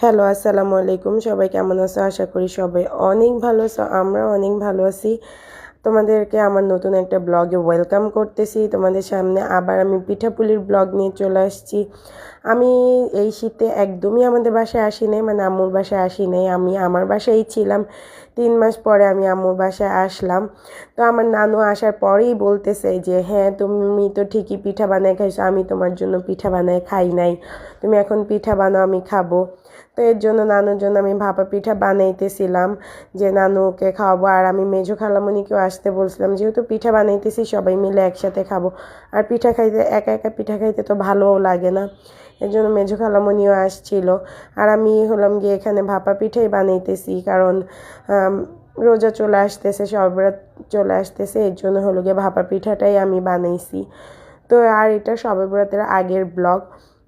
Hello, আসসালামু আলাইকুম। সবাই কেমন আছো? আশা করি সবাই অনেক ভালো আছো। আমরাও অনেক ভালো আছি। তোমাদেরকে আমার নতুন একটা ব্লগে ওয়েলকাম করতেছি। তোমাদের সামনে আবার আমি পিঠাপুলির ব্লগ নিয়ে চলে আসছি। আমি এই শীতে একদমই আমাদের বাসায় আসি নাই, মানে আম্মুর বাসায় আসি নাই। আমি আমার বাসায়ই ছিলাম। 3 মাস পরে আমি আম্মুর বাসায় আসলাম। তো আমার নানু আসার পরেই বলতেছে যে হ্যাঁ, তুমি তো ঠিকই পিঠা বানায় খাইছো, আমি তোমার জন্য পিঠা বানায় খাই নাই। তুমি এখন পিঠা বানাও, আমি খাবো। তো এর জন্য নানুর জন্য আমি ভাপা পিঠা বানাইতেছিলাম যে নানুকে খাওয়াবো। আর আমি মেজো খালামণিকেও আসতে বলছিলাম, যেহেতু পিঠা বানাইতেছি সবাই মিলে একসাথে খাবো। আর পিঠা খাইতে একা একা পিঠা খাইতে তো ভালোও লাগে না, এর জন্য মেজো খালামণিও আসছিল। আর আমি হলাম গিয়ে এখানে ভাপা পিঠাই বানাইতেছি, কারণ রোজা চলে আসতেছে, শবে চলে আসতেছে, এর জন্য হলো গিয়ে ভাপা পিঠাটাই আমি বানাইছি। তো আর এটা শবে বরাতের আগের ব্লগ।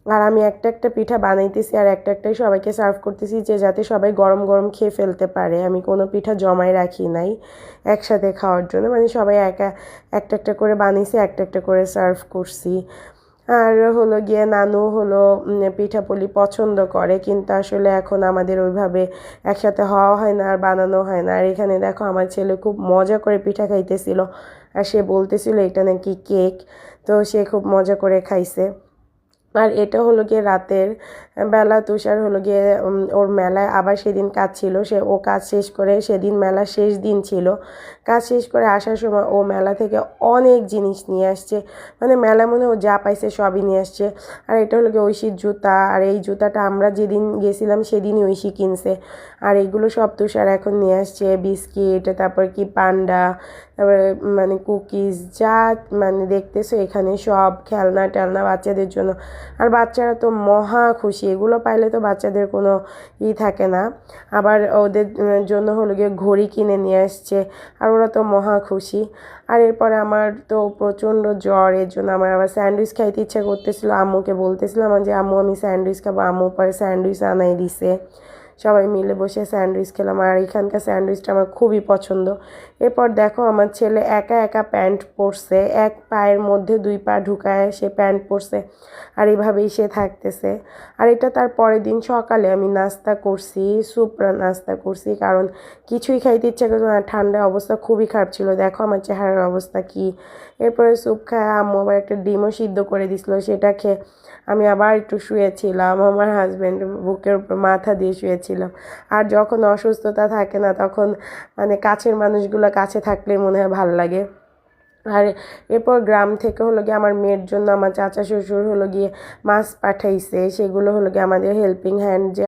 আর আমি একটা একটা পিঠা বানাইতেছি আর একটা একটাই সবাইকে সার্ভ করতেছি, যে যাতে সবাই গরম গরম খেয়ে ফেলতে পারে। আমি কোনো পিঠা জমায় রাখি নাই একসাথে খাওয়ার জন্য, মানে সবাই একটা একটা করে বানিয়েছি, একটা একটা করে সার্ভ করছি। আর হলো গিয়ে নানু হলো পিঠাপুলি পছন্দ করে, কিন্তু আসলে এখন আমাদের ওইভাবে একসাথে হওয়া হয় না আর বানানো হয় না। আর এখানে দেখো আমার ছেলে খুব মজা করে পিঠা খাইতেছিল, আর সে বলতেছিল এটা নাকি কেক। তো সে খুব মজা করে খাইছে। আর এটা হলো গিয়ে রাতের বেলা। তুষার হলো গিয়ে ওর মেলায় আবার সেদিন কাজ ছিল, ও কাজ শেষ করে, সেদিন মেলা শেষ দিন ছিল, কাজ শেষ করে আসার সময় ও মেলা থেকে অনেক জিনিস নিয়ে আসছে। মানে মেলা মনে ও যা পাইছে সবই নিয়ে আসছে। আর এটা হলো গিয়ে ঐশীর জুতা, আর এই জুতাটা আমরা যেদিন গেছিলাম সেদিনই ঐশী কিনছে। আর এগুলো সব তুষার এখন নিয়ে আসছে, বিস্কিট, তারপর কি পান্ডা, তারপরে মানে কুকিজ, যা মানে দেখতেছো এখানে সব খেলনা টেলনা বাচ্চাদের জন্য। আর বাচ্চারা তো মহা খুশি, এগুলো পাইলে তো বাচ্চাদের কোনো থাকে না। আবার ওদের জন্য হলো গিয়ে ঘড়ি কিনে নিয়ে আসছে, আর ওরা তো মহা খুশি। আর এরপরে আমার তো প্রচণ্ড জ্বর, এর জন্য আমার আবার স্যান্ডউইচ খাইতে ইচ্ছা করতেছিল। আম্মুকে বলতেছিলাম যে আম্মু আমি স্যান্ডউইচ খাবো, আম্মু পরে স্যান্ডউইচ আনাই দিছে। সবাই মিলে বসে স্যান্ডউইচ খেলাম, আর এখানকার স্যান্ডউইচটা আমার খুবই পছন্দ। এরপর দেখো আমার ছেলে একা একা প্যান্ট পরছে, এক পায়ের মধ্যে 2 পা ঢুকায় সে প্যান্ট পরছে, আর এইভাবেই সে থাকতেছে। আর এটা তার পরের দিন সকালে আমি নাস্তা করছি, স্যুপ নাস্তা করছি, কারণ কিছুই খাইতে ইচ্ছা করতো না, ঠান্ডা অবস্থা খুবই খারাপ ছিল। দেখো আমার চেহারার অবস্থা কি। এরপরে স্যুপ খায় আম্মু আবার একটা ডিমও সিদ্ধ করে দিছিল, সেটা খেয়ে আমি আবার একটু শুয়েছিলাম, আমার হাজব্যান্ড বুকের উপর মাথা দিয়ে শুয়েছিলাম। আর যখন অসুস্থতা থাকে না, তখন মানে কাছের মানুষগুলো কাছে থাকলে মনে হয় ভালো লাগে। আর এরপর গ্রাম থেকে হলো গিয়ে আমার মেয়ের জন্য আমার চাচা শ্বশুর হলো গিয়ে মাছ পাঠাইছে, সেগুলো হলো গিয়ে আমাদের হেল্পিং হ্যান্ড যে